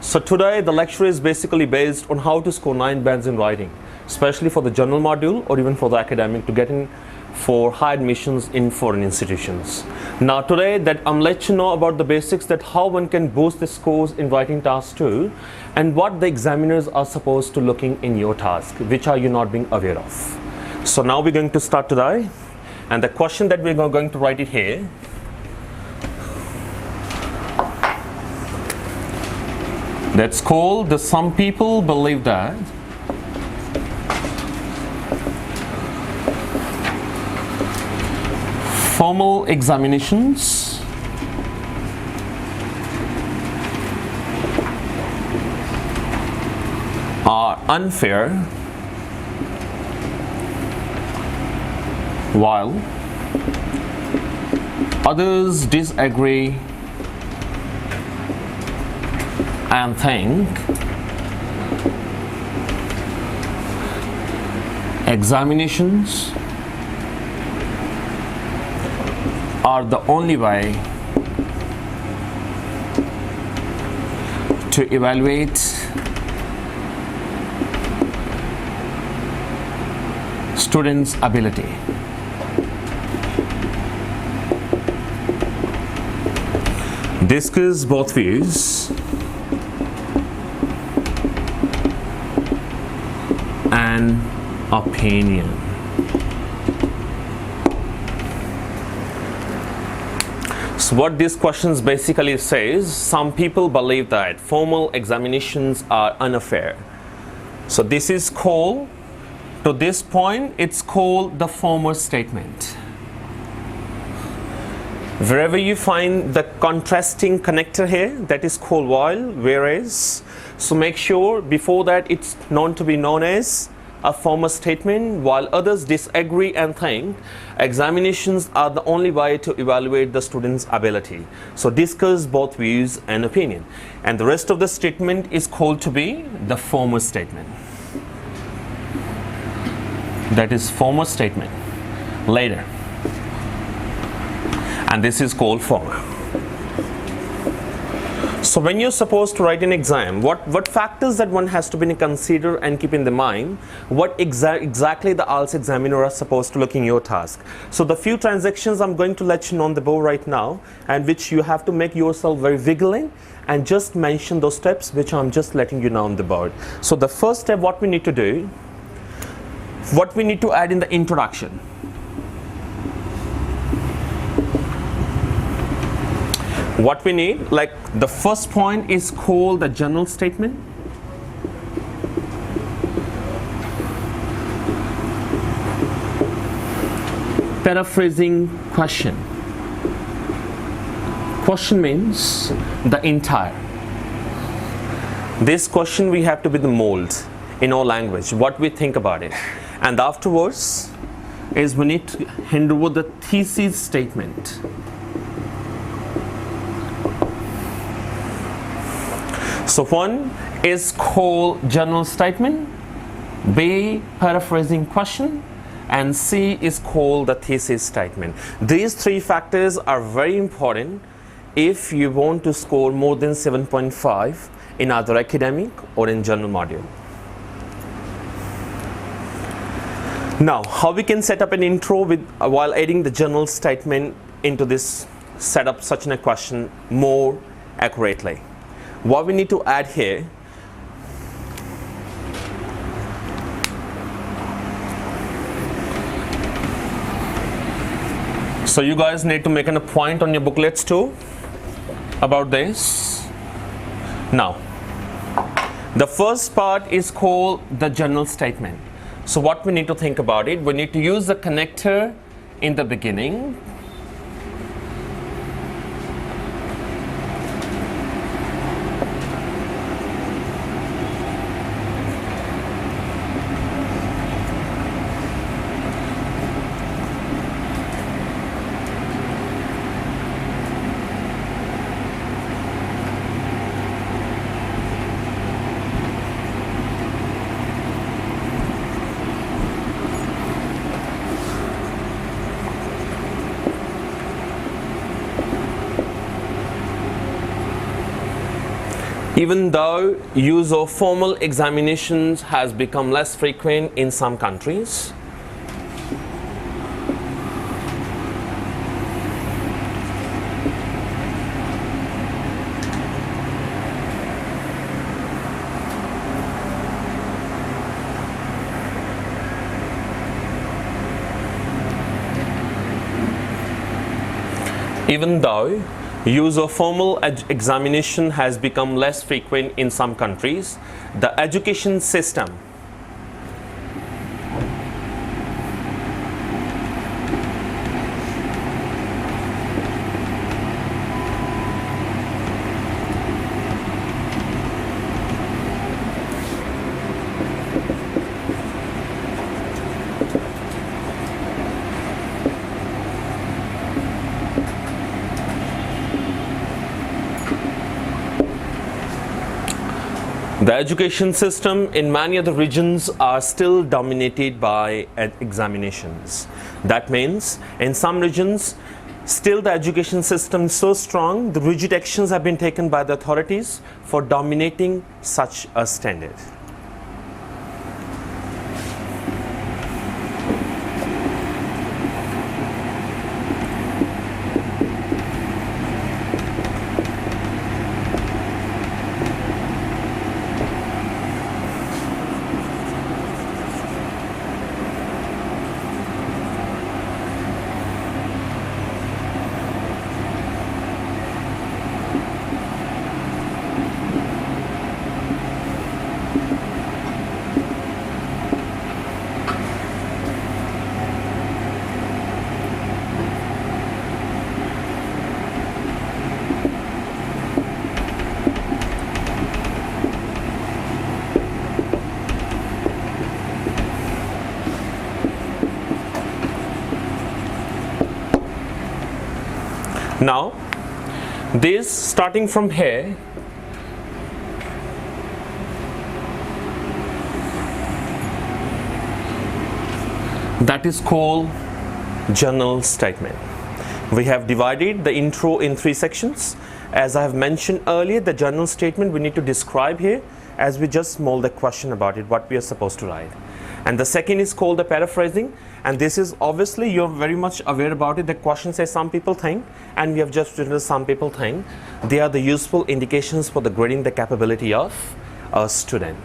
So today the lecture is basically based on how to score 9 bands in writing, especially for the general module or even for the academic to get in for high admissions in foreign institutions. Now today that I'm let you know about the basics that how one can boost the scores in writing task 2 and what the examiners are supposed to looking in your task, which are you not being aware of. So now we're going to start today, and the question that we're going to write it here. That's called the some people believe that formal examinations are unfair while others disagree and think examinations are the only way to evaluate students' ability. Discuss both views and opinion. So what these questions basically says, some people believe that formal examinations are unfair. So this is called, to this point, it's called the formal statement. Wherever you find the contrasting connector here, that is called while, whereas. So make sure before that it's known to be known as a formal statement, while others disagree and think examinations are the only way to evaluate the student's ability. So discuss both views and opinion. And the rest of the statement is called to be the formal statement. That is formal statement later. And this is called formal. So when you're supposed to write an exam, what factors that one has to be consider and keep in the mind, what exactly the IELTS examiner are supposed to look in your task. So the few transactions I'm going to let you know on the board right now, and which you have to make yourself very vigilant and just mention those steps which I'm just letting you know on the board. So the first step, what we need to do, what we need to add in the introduction. What we need, like the first point is called the general statement. Paraphrasing question. Question means the entire. This question we have to be the mold in our language, what we think about it. And afterwards is we need to hand over the thesis statement. So one is called general statement, B paraphrasing question, and C is called the thesis statement. These three factors are very important if you want to score more than 7.5 in either academic or in general module. Now, how we can set up an intro with while adding the general statement into this setup such a question more accurately. What we need to add here, so you guys need to make a point on your booklets too about this. Now, the first part is called the general statement. So what we need to think about it, we need to use the connector in the beginning. Even though use of formal examinations has become less frequent in some countries, even though use of formal examination has become less frequent in some countries, the education system The education system in many other regions are still dominated by examinations. That means in some regions, still the education system is so strong, the rigid actions have been taken by the authorities for dominating such a standard. Now, this starting from here, that is called journal statement. We have divided the intro in 3 sections. As I have mentioned earlier, the journal statement we need to describe here as we just mold the question about it, what we are supposed to write. And the second is called the paraphrasing, and this is obviously you're very much aware about it. The question says some people think, and we have just written some people think. They are the useful indications for the grading the capability of a student.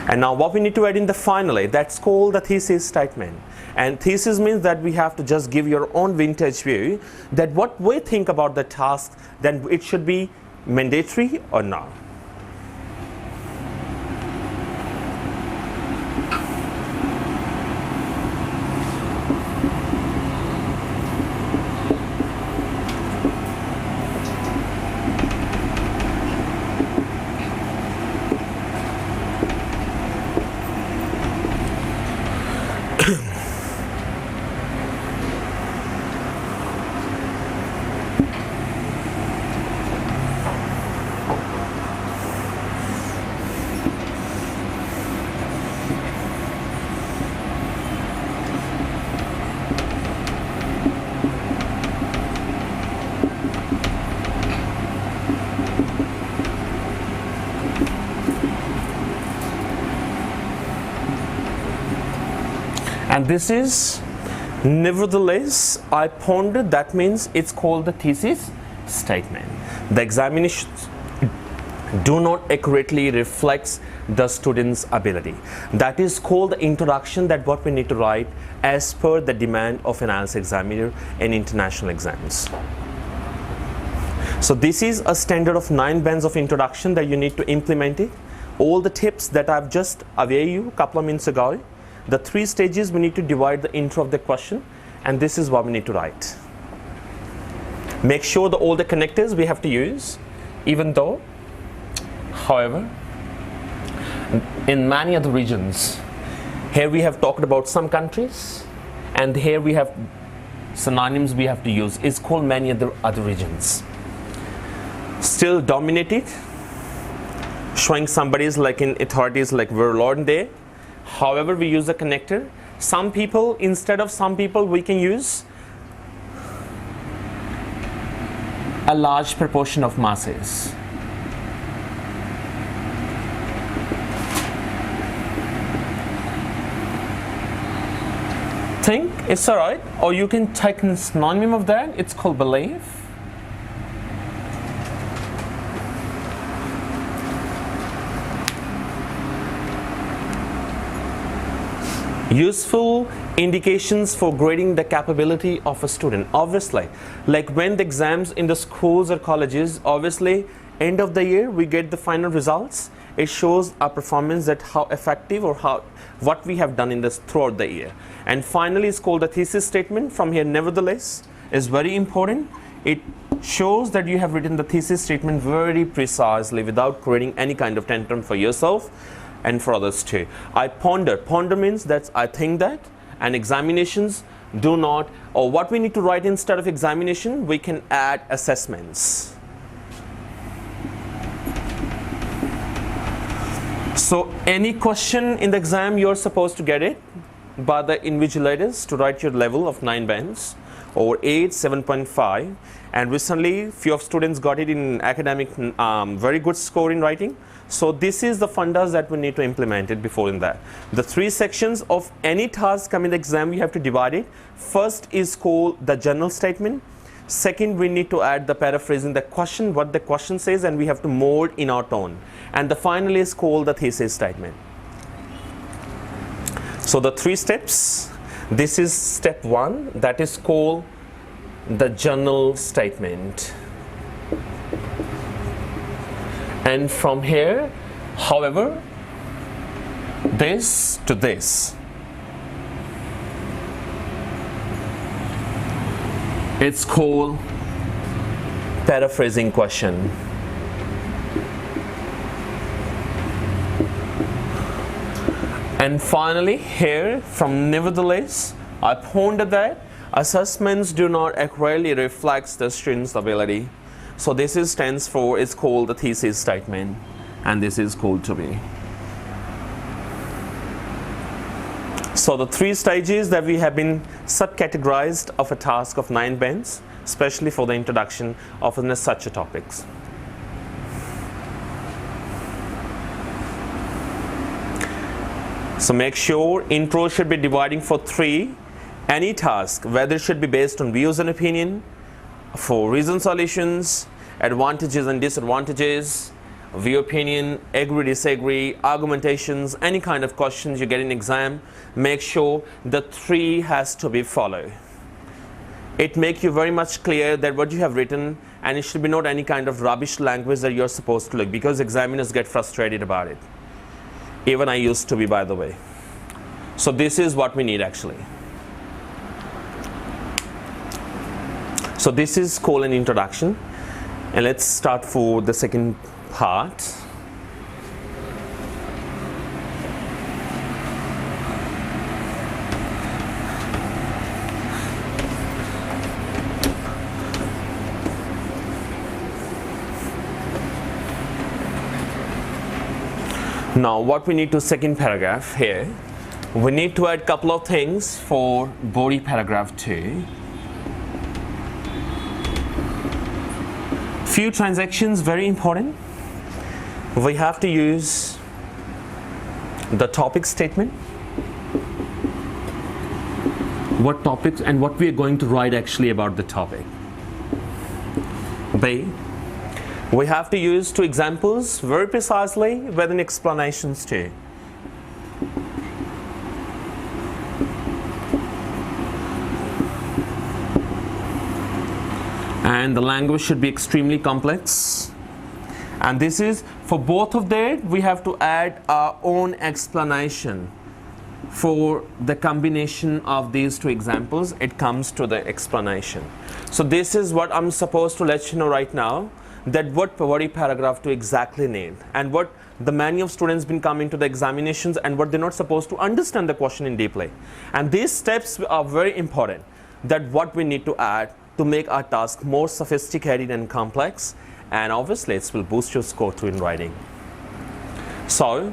And now what we need to add in the finally, that's called the thesis statement. And thesis means that we have to just give your own vintage view that what we think about the task, then it should be mandatory or not. And this is, nevertheless, I pondered, that means it's called the thesis statement. The examinations do not accurately reflect the student's ability. That is called the introduction, that what we need to write as per the demand of an IELTS examiner in international exams. So this is a standard of 9 bands of introduction that you need to implement it. All the tips that I've just aware you a couple of minutes ago. The 3 stages we need to divide the intro of the question, and this is what we need to write. Make sure that all the connectors we have to use, even though, however, in many other regions, here we have talked about some countries, and here we have synonyms we have to use. It's called many other regions. Still dominated, showing somebody's like in authorities like we're Lord there. However, we use a connector. Some people, instead of some people, we can use a large proportion of masses. It's alright, or you can take a synonym of that. It's called belief. Useful indications for grading the capability of a student. Obviously, like when the exams in the schools or colleges, obviously end of the year we get the final results. It shows our performance, that how effective or what we have done in this throughout the year. And finally, it's called the thesis statement. From here, nevertheless, is very important. It shows that you have written the thesis statement very precisely without creating any kind of tantrum for yourself and for others too. I ponder. Ponder means that I think that, and examinations do not, or what we need to write instead of examination, we can add assessments. So any question in the exam, you're supposed to get it by the invigilators to write your level of 9 bands or 8, 7.5. And recently, few of students got it in academic, very good score in writing. So this is the fundas that we need to implement it before in that. The 3 sections of any task come in the exam, we have to divide it. First is called the general statement. Second, we need to add the paraphrasing, the question, what the question says, and we have to mold in our tone. And the final is called the thesis statement. So the 3 steps, this is step 1, that is called the general statement. And from here, however, this to this, it's called paraphrasing question. And finally, here from nevertheless, I pondered that assessments do not accurately reflect the student's ability. So this is stands for, it's called the thesis statement, and this is called to be. So the 3 stages that we have been subcategorized of a task of 9 bands, especially for the introduction of such a topics. So make sure intro should be dividing for 3. Any task, whether it should be based on views and opinion, for reason solutions, advantages and disadvantages, view opinion, agree, disagree, argumentations, any kind of questions you get in exam, make sure the 3 has to be followed. It makes you very much clear that what you have written, and it should be not any kind of rubbish language that you're supposed to look, because examiners get frustrated about it. Even I used to be, by the way. So this is what we need actually. So this is called an introduction, and let's start for the second part. Now what we need to second paragraph here, we need to add couple of things for body paragraph 2. Few transactions very important. We have to use the topic statement, what topics and what we are going to write actually about the topic. B, we have to use 2 examples very precisely with an explanations too. And the language should be extremely complex. And this is for both of them, we have to add our own explanation for the combination of these 2 examples. It comes to the explanation. So this is what I'm supposed to let you know right now, that what body paragraph to exactly need, and what the many of students been coming to the examinations and what they're not supposed to understand the question in deeply. And these steps are very important, that what we need to add to make our task more sophisticated and complex, and obviously it will boost your score too in writing. So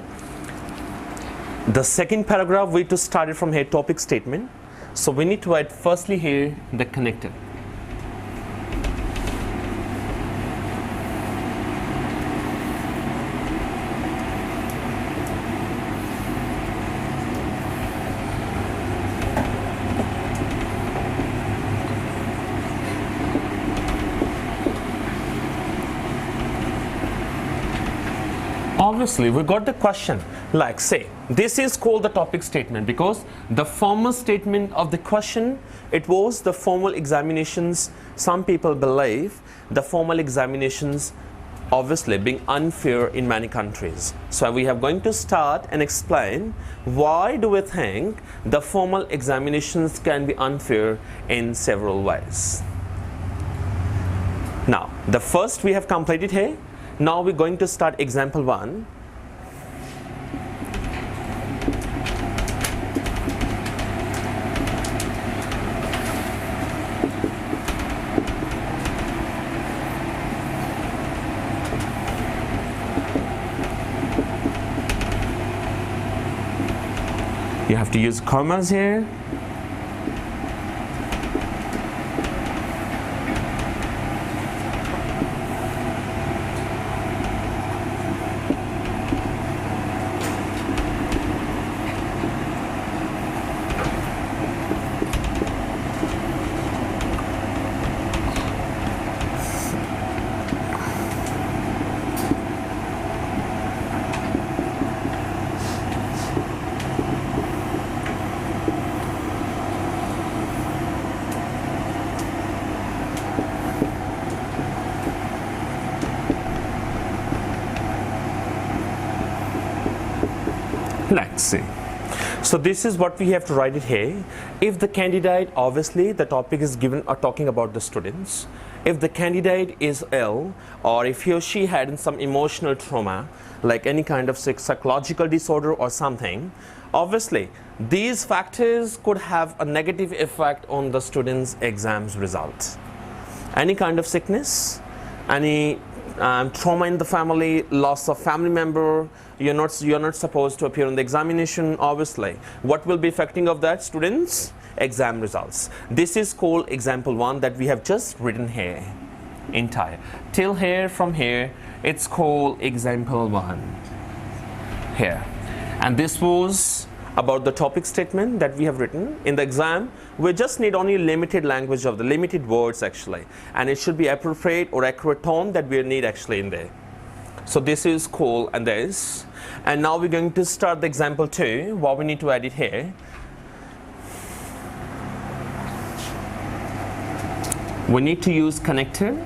the second paragraph we need to start it from here, topic statement. So we need to add firstly here the connective. Obviously, we got the question, like say, this is called the topic statement because the formal statement of the question, it was the formal examinations. Some people believe the formal examinations obviously being unfair in many countries. So we are going to start and explain why do we think the formal examinations can be unfair in several ways. Now, the first we have completed here. Now we're going to start example 1. You have to use commas here. Let's see. So this is what we have to write it here. If the candidate, obviously the topic is given or talking about the students. If the candidate is ill, or if he or she had some emotional trauma, like any kind of psychological disorder or something, obviously these factors could have a negative effect on the student's exams results. Any kind of sickness, any trauma in the family, loss of family member, you're not supposed to appear on the examination, obviously. What will be affecting of that students' exam results? This is called example 1 that we have just written here, entire. Till here, from here, it's called example 1 here. And this was about the topic statement that we have written in the exam. We just need only limited language of the limited words actually, and it should be appropriate or accurate tone that we need actually in there. So this is cool and this. And now we're going to start the example 2. What we need to add it here. We need to use connective.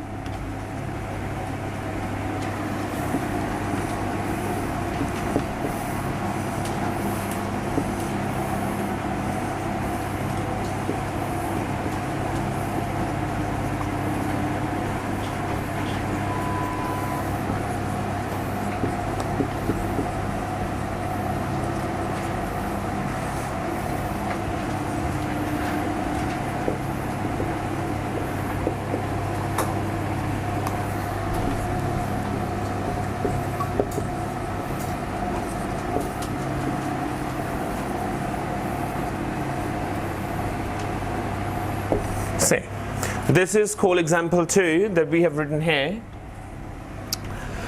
Say, this is called example 2 that we have written here.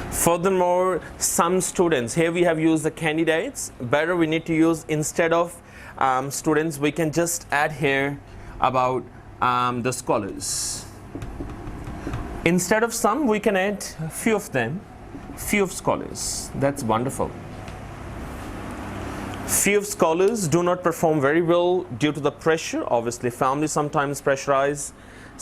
Furthermore, some students, here we have used the candidates. Better we need to use, instead of students, we can just add here about the scholars. Instead of some, we can add few of them, few of scholars. That's wonderful. Few of scholars do not perform very well due to the pressure. Obviously, family sometimes pressurize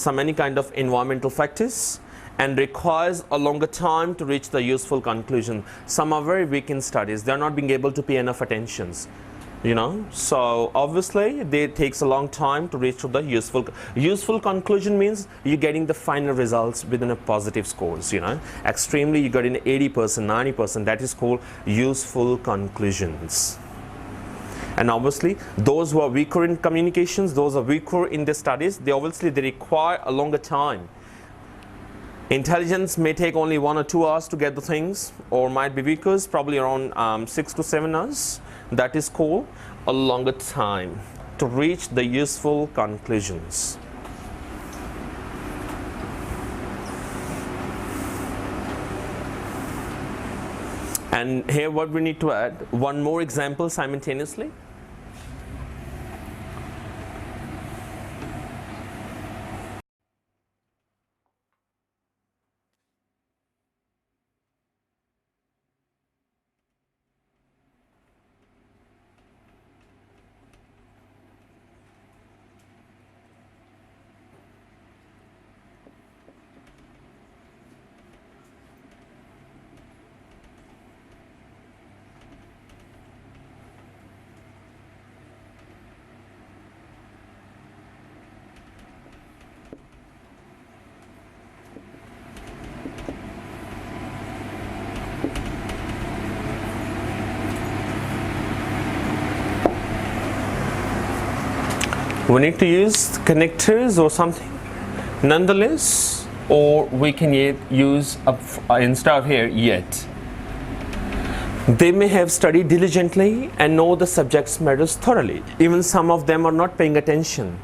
any kind of environmental factors and requires a longer time to reach the useful conclusion. Some are very weak in studies. They are not being able to pay enough attentions. So obviously it takes a long time to reach to the useful conclusion. Means you're getting the final results within a positive scores. Extremely you got in 80%, 90%. That is called useful conclusions. And obviously those who are weaker in communications, those are weaker in their studies, they require a longer time. Intelligence may take only 1 or 2 hours to get the things, or might be weaker, probably around 6 to 7 hours. That is called a longer time to reach the useful conclusions. And here what we need to add, one more example simultaneously. We need to use connectors or something nonetheless, or we can use instead of here yet. They may have studied diligently and know the subject's matters thoroughly. Even some of them are not paying attention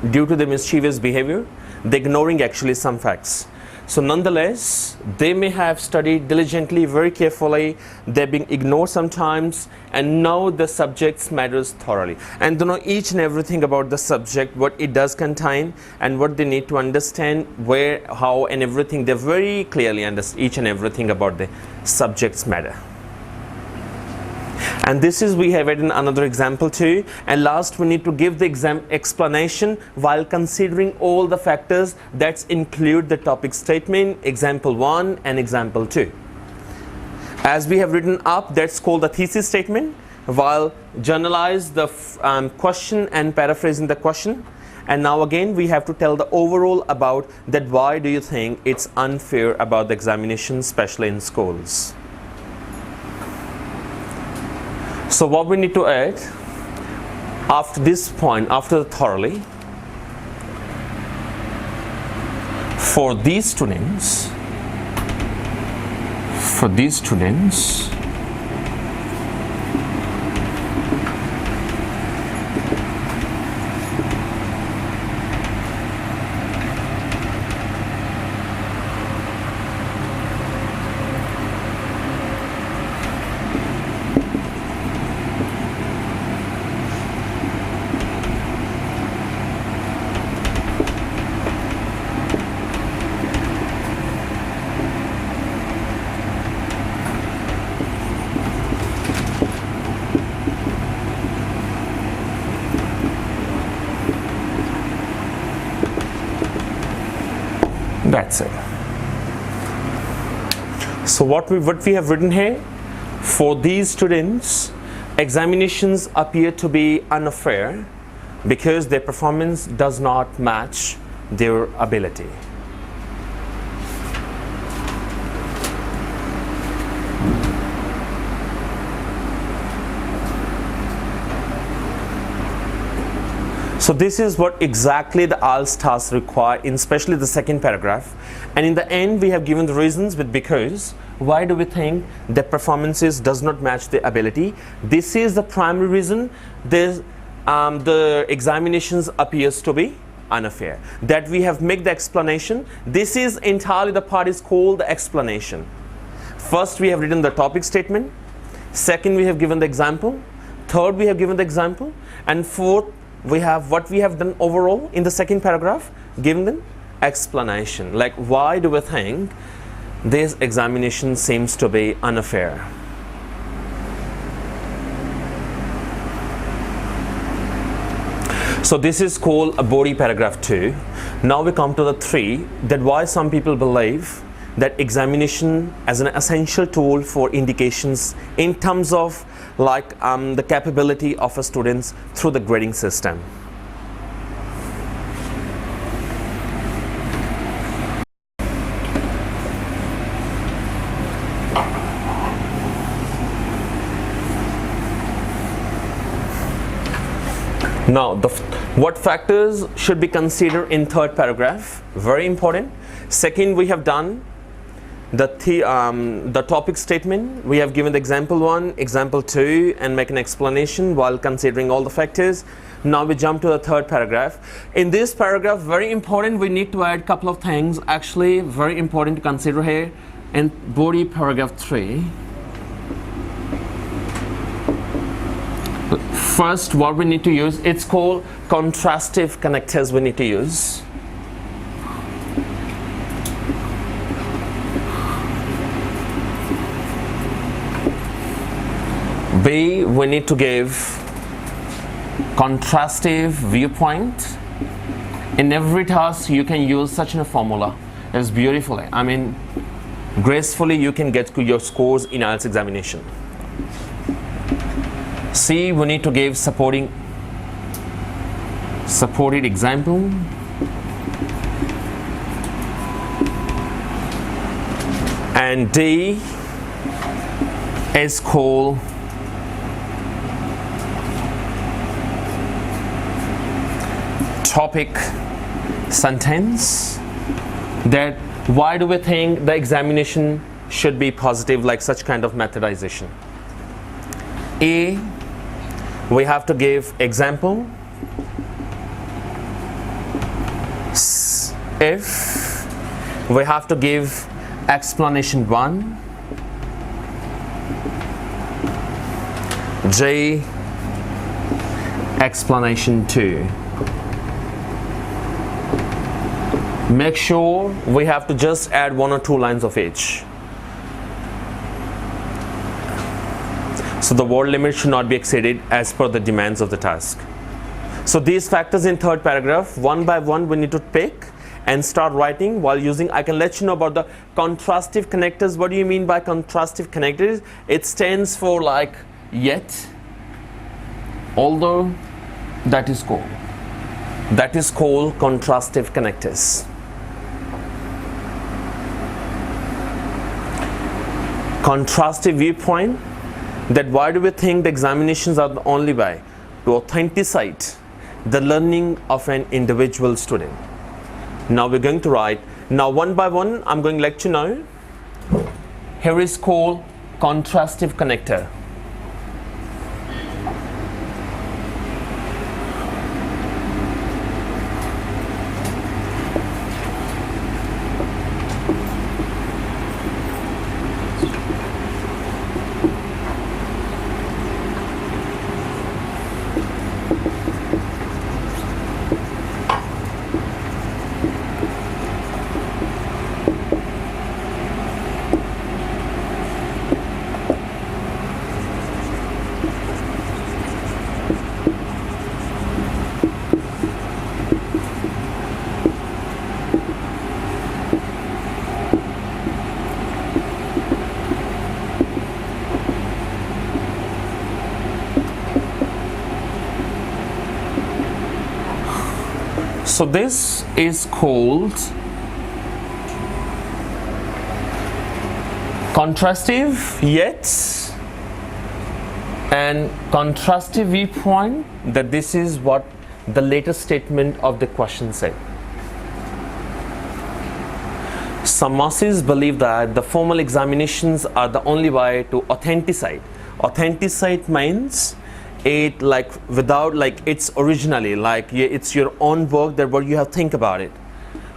due to their mischievous behavior. They're ignoring actually some facts. So nonetheless, they may have studied diligently, very carefully. They're being ignored sometimes and know the subject's matters thoroughly. And they know each and everything about the subject, what it does contain and what they need to understand, where, how and everything. They very clearly understand each and everything about the subject's matter. And this is, we have it in another example too. And last, we need to give the explanation while considering all the factors that include the topic statement, example 1 and example 2. As we have written up, that's called the thesis statement, while generalize the question and paraphrasing the question. And now again, we have to tell the overall about that why do you think it's unfair about the examination, especially in schools. So what we need to add after this point, after the thoroughly, for these students, that's it. So what we have written here, for these students, examinations appear to be unfair because their performance does not match their ability. So this is what exactly the IELTS task require, in especially the second paragraph. And in the end, we have given the reasons with because. Why do we think that performances does not match the ability? This is the primary reason. The examinations appears to be unfair. That we have made the explanation. This is entirely the part is called the explanation. First, we have written the topic statement. Second, we have given the example. Third, we have given the example. And fourth, we have what we have done overall in the second paragraph, given the explanation. Like, why do we think this examination seems to be unfair? So this is called a body paragraph 2. Now we come to the 3, that why some people believe that examination as an essential tool for indications in terms of like the capability of a students through the grading system. Now, what factors should be considered in third paragraph? Very important. Second, we have done the topic statement. We have given the example 1, example 2 and make an explanation while considering all the factors. Now we jump to the third paragraph. In this paragraph, very important, we need to add a couple of things, actually very important to consider here in body paragraph 3. First, what we need to use, it's called contrastive connectors we need to use. B, we need to give contrastive viewpoint. In every task, you can use such a formula. It's beautifully, I mean, gracefully you can get your scores in IELTS examination. C, we need to give supported example. And D is called topic sentence, that why do we think the examination should be positive, like such kind of methodization. A, we have to give example. If we have to give explanation 1. J, explanation 2. Make sure we have to just add 1 or 2 lines of each. So the word limit should not be exceeded as per the demands of the task. So these factors in third paragraph, one by one we need to pick and start writing while using. I can let you know about the contrastive connectors. What do you mean by contrastive connectors? It stands for like yet, although, that is called contrastive connectors. Contrastive viewpoint, that why do we think the examinations are the only way to authenticate the learning of an individual student. Now we're going to write, now one by one I'm going to let you know. Here is called contrastive connector. So this is called contrastive yet and contrastive viewpoint, that this is what the latest statement of the question said. Some masses believe that the formal examinations are the only way to authenticate. Authenticate means it like without like it's originally like it's your own work, that what you have think about it,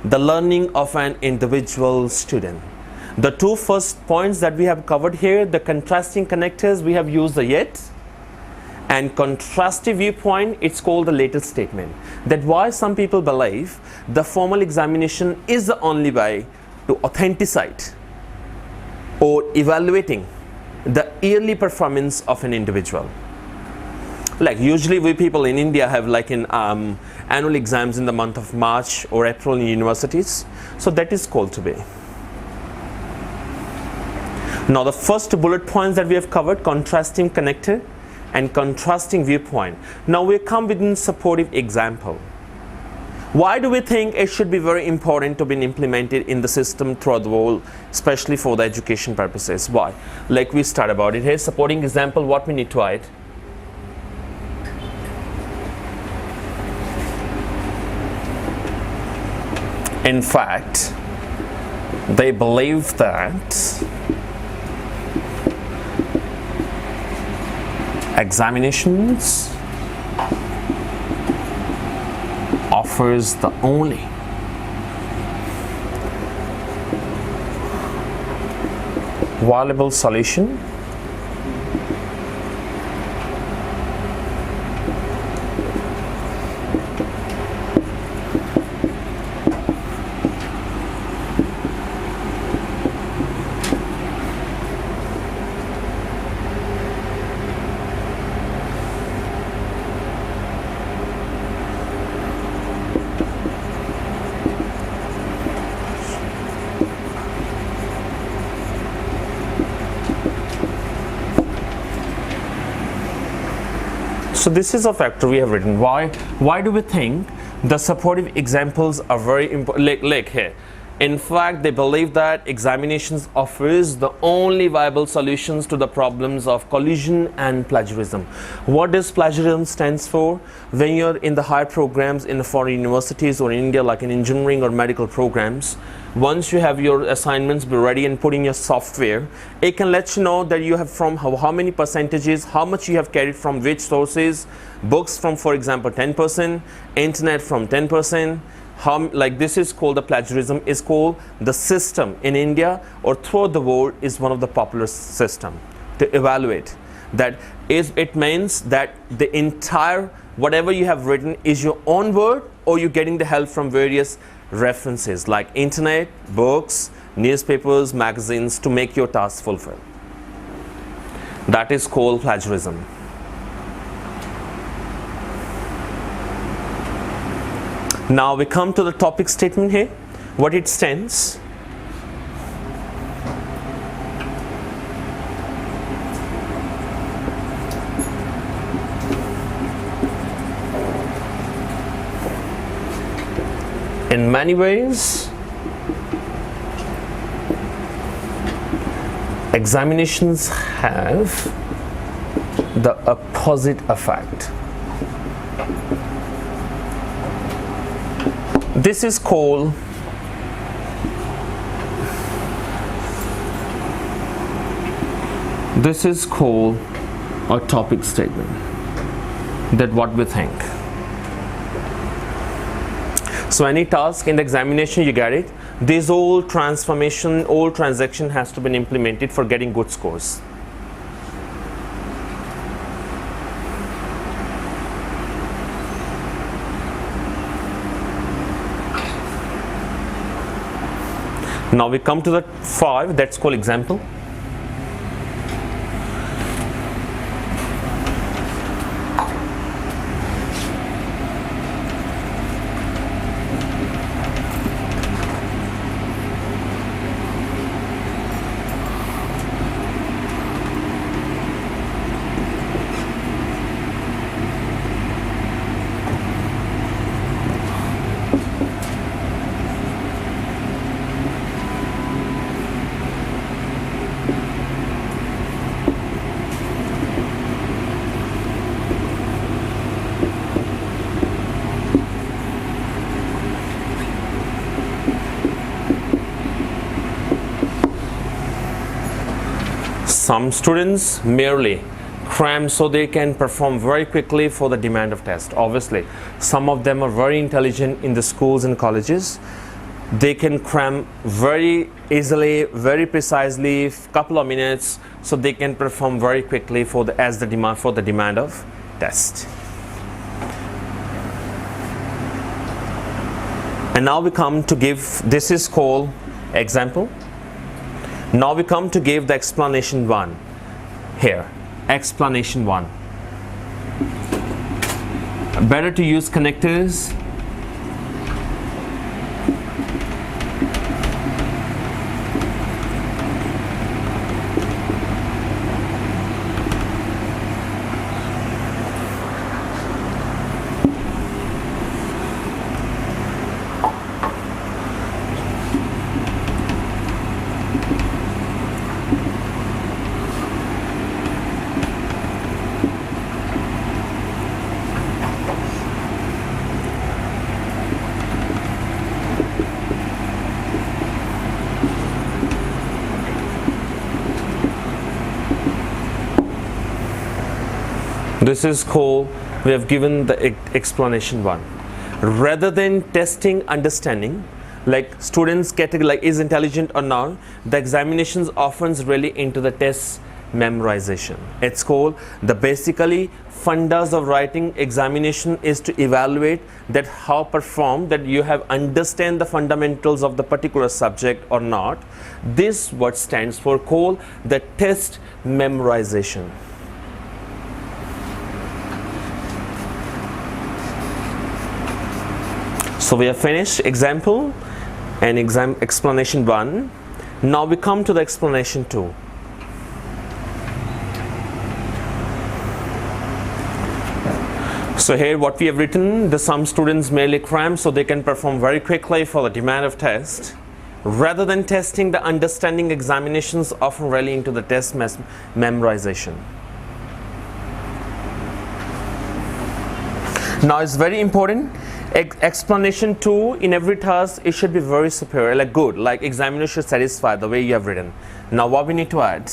the learning of an individual student. The two first points that we have covered here, the contrasting connectors, we have used the yet, and contrastive viewpoint, it's called the latest statement. That why some people believe the formal examination is the only way to authenticate or evaluating the yearly performance of an individual. Like usually we people in India have like in annual exams in the month of March or April in universities. So that is called to be. Now the first bullet points that we have covered, contrasting connector and contrasting viewpoint. Now we come within supportive example. Why do we think it should be very important to be implemented in the system throughout the world, especially for the education purposes? Why? Like we start about it here, supporting example, what we need to write. In fact, they believe that examinations offers the only valuable solution So this is a factor we have written. Why do we think the supportive examples are very important? Like here, In fact, they believe that examinations offers the only viable solutions to the problems of collusion and plagiarism. What does plagiarism stands for? When you're in the higher programs in the foreign universities or in India, like in engineering or medical programs, once you have your assignments be ready and put in your software, it can let you know that you have from how many percentages, how much you have carried from which sources, books from, for example, 10%, internet from 10%. Like this is called the plagiarism, is called the system in India or throughout the world is one of the popular system to evaluate. That is, it means that the entire whatever you have written is your own word, or you're getting the help from various references like internet, books, newspapers, magazines to make your task fulfill. That is called plagiarism. Now we come to the topic statement here, what it stands. In many ways, examinations have the opposite effect. This is called a topic statement, that what we think. So any task in the examination you get it, this whole transformation, all transaction has to be implemented for getting good scores. Now we come to the 5, that's called example. Some students merely cram so they can perform very quickly for the demand of test. Obviously, some of them are very intelligent in the schools and colleges. They can cram very easily, very precisely, couple of minutes, so they can perform very quickly for the demand of test. And now we come to give, this is called example. Now we come to give the explanation 1 here. Explanation 1. Better to use connectors. This is called, we have given the explanation 1. Rather than testing understanding, like students category like is intelligent or not, the examinations often really into the test memorization. It's called the basically fundas of writing examination is to evaluate that how perform that you have understand the fundamentals of the particular subject or not. This what stands for called the test memorization. So we have finished example and explanation 1. Now we come to the explanation 2. So here what we have written, the some students merely cram so they can perform very quickly for the demand of test. rather than testing the understanding. Examinations often rely into the test memorization. Now it's very important, explanation too in every task, it should be very superior, like good, like examiner should satisfy the way you have written. Now what we need to add?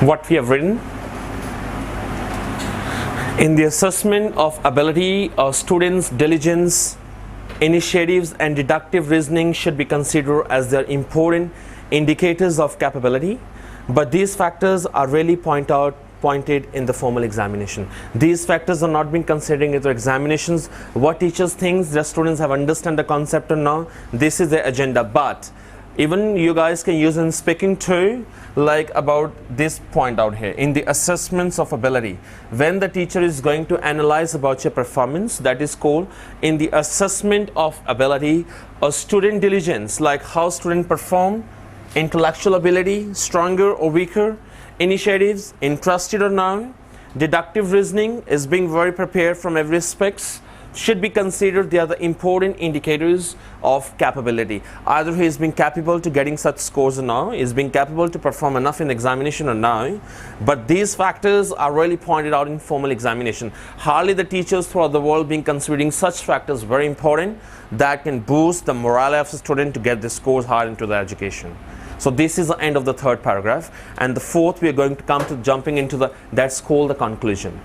What we have written in the assessment of ability, students' diligence, initiatives and deductive reasoning should be considered as their important indicators of capability, but these factors are rarely pointed in the formal examination. These factors are not being considered in the examinations. What teachers think the students have understand the concept or not, this is the agenda, but even you guys can use in speaking too, like about this point out here in the assessments of ability. When the teacher is going to analyze about your performance, that is called in the assessment of ability, a student diligence, like how student perform, intellectual ability, stronger or weaker, initiatives, interested or not, deductive reasoning is being very prepared from every aspects, should be considered. They are the important indicators of capability. Either he is being capable to getting such scores or not, is being capable to perform enough in examination or not, but these factors are really pointed out in formal examination. Hardly the teachers throughout the world being considering such factors very important that can boost the morale of the student to get the scores high into the education. So this is the end of the third paragraph, and the fourth we are going to come to jumping into the, that's called the conclusion.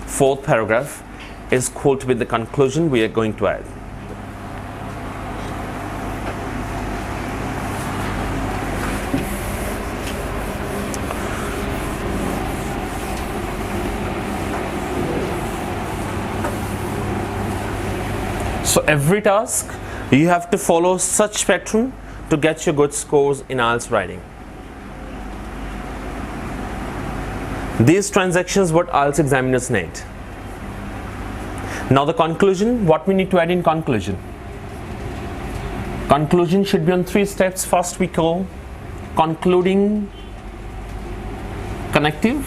Fourth paragraph is called to be the conclusion we are going to add. So every task you have to follow such spectrum to get your good scores in IELTS writing. These transactions what IELTS examiners need. Now the conclusion, what we need to add in conclusion? Conclusion should be on 3 steps. First we call concluding connective.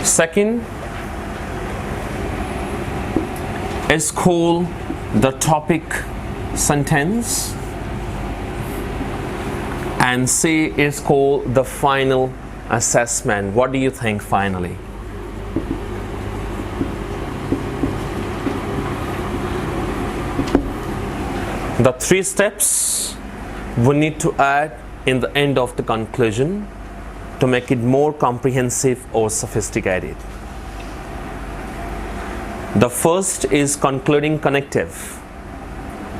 Second is called the topic sentence, and C is called the final assessment. What do you think finally? The 3 steps we need to add in the end of the conclusion to make it more comprehensive or sophisticated. The first is concluding connective.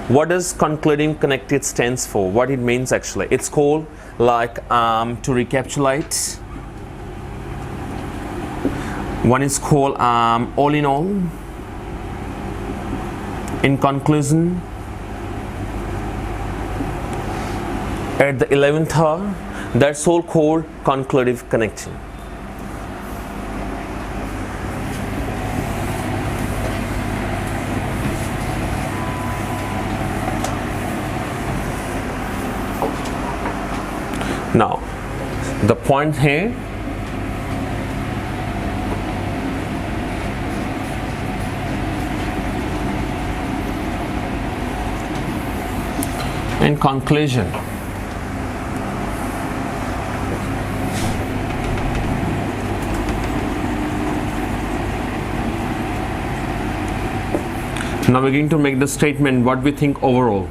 What does concluding connective stands for? What it means actually? It's called like to recapitulate. One is called all in all. In conclusion, at the 11th hour, that's all called conclusive connection. Now, the point here, in conclusion, now we're going to make the statement what we think overall.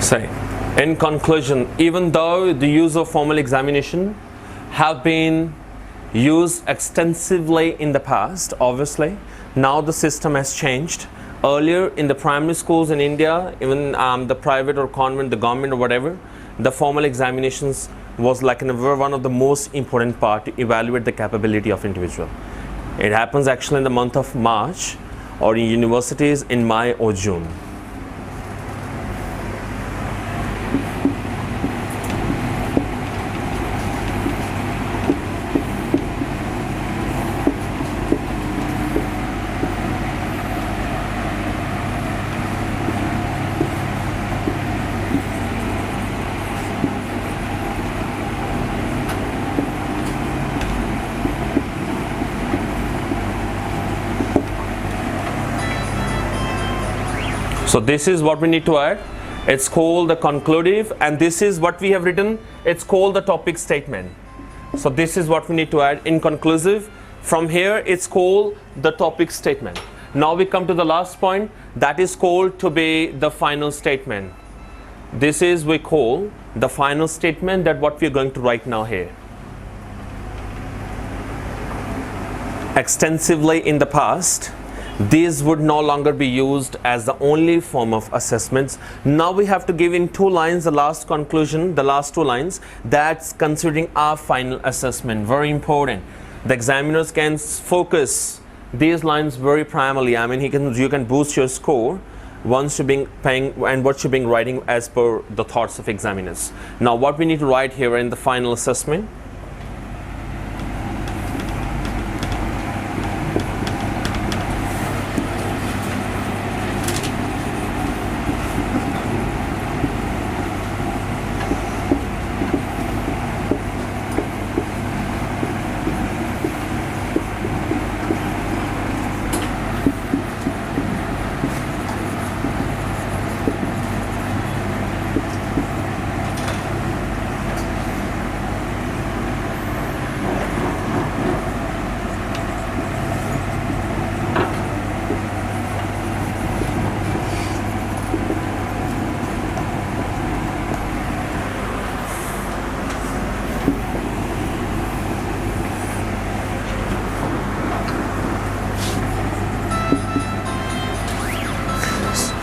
Say, in conclusion, even though the use of formal examination have been used extensively in the past, obviously, now the system has changed. Earlier in the primary schools in India, even the private or convent, the government or whatever, the formal examinations was like one of the most important part to evaluate the capability of individual. It happens actually in the month of March, or in universities in May or June. So this is what we need to add. It's called the conclusive, and this is what we have written. It's called the topic statement. So this is what we need to add in conclusive. From here, it's called the topic statement. Now we come to the last point, that is called to be the final statement. This is we call the final statement, that what we're going to write now here. Extensively in the past, these would no longer be used as the only form of assessments. Now we have to give in 2 lines the last conclusion, the last 2 lines, that's considering our final assessment. Very important. The examiners can focus these lines very primarily. I mean, you can boost your score once you're being paying and what you're being writing as per the thoughts of examiners. Now what we need to write here in the final assessment.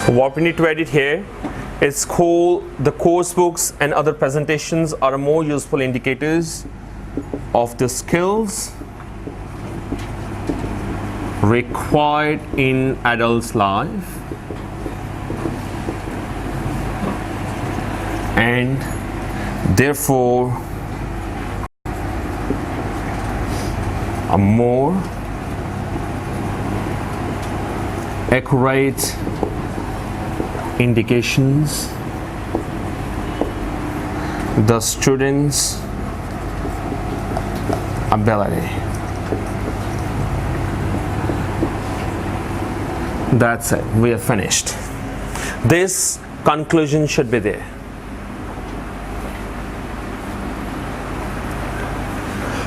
What we need to edit here, it's called the course books and other presentations are more useful indicators of the skills required in adult's life and therefore a more accurate indications the student's ability. That's it, we have finished. This conclusion should be there.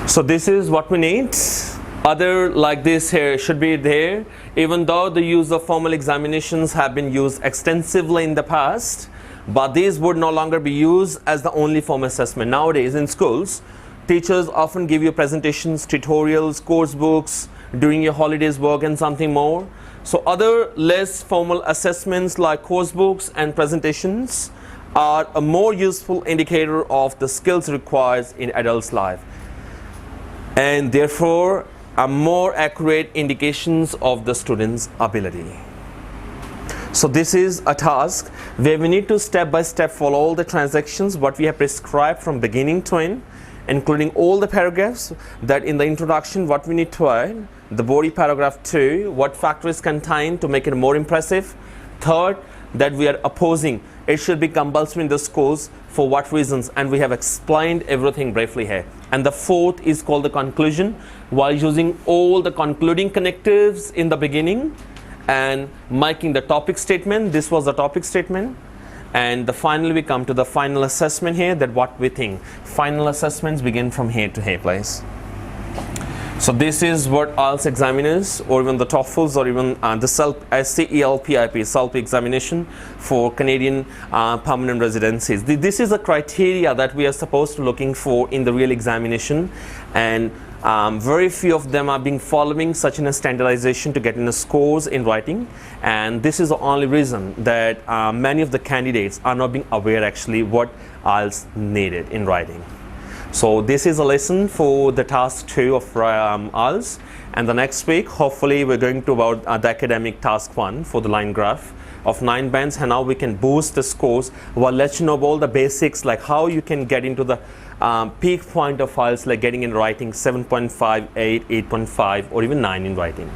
So this is what we need. Other like this here should be there. Even though the use of formal examinations have been used extensively in the past, but these would no longer be used as the only form assessment. Nowadays in schools, teachers often give you presentations, tutorials, course books, during your holidays work and something more. So other less formal assessments like course books and presentations are a more useful indicator of the skills required in adult's life, and therefore are more accurate indications of the student's ability. So this is a task where we need to step by step follow all the transactions what we have prescribed from beginning to end, including all the paragraphs that in the introduction what we need to add, the body paragraph 2, what factors contained to make it more impressive. Third, that we are opposing it should be compulsory in this course, for what reasons, and we have explained everything briefly here. And the fourth is called the conclusion, while using all the concluding connectives in the beginning and making the topic statement. This was the topic statement. And finally we come to the final assessment here, that what we think. Final assessments begin from here to here, please. So this is what IELTS examiners or even the TOEFLs or even the CELPIP, SELP examination for Canadian permanent residencies. This is a criteria that we are supposed to looking for in the real examination, and very few of them are being following such a standardization to get in the scores in writing, and this is the only reason that many of the candidates are not being aware actually what IELTS needed in writing. So this is a lesson for the task 2 of IELTS, and the next week hopefully we're going to about the academic task 1 for the line graph of 9 bands, and how we can boost the scores while let you know all the basics, like how you can get into the peak point of IELTS, like getting in writing 7.5, 8, 8.5 or even 9 in writing.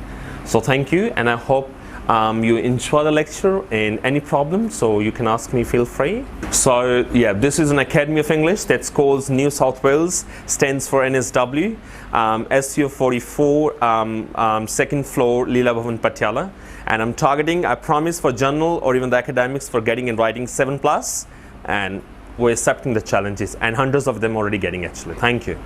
So thank you, and I hope you enjoy the lecture, and any problems so you can ask me, feel free. So yeah, this is an Academy of English that scores New South Wales, stands for NSW, SU 44, second floor, Leela Bhavan, Patiala, and I'm targeting, I promise, for general or even the academics for getting in writing 7+, and we're accepting the challenges, and hundreds of them already getting actually. Thank you.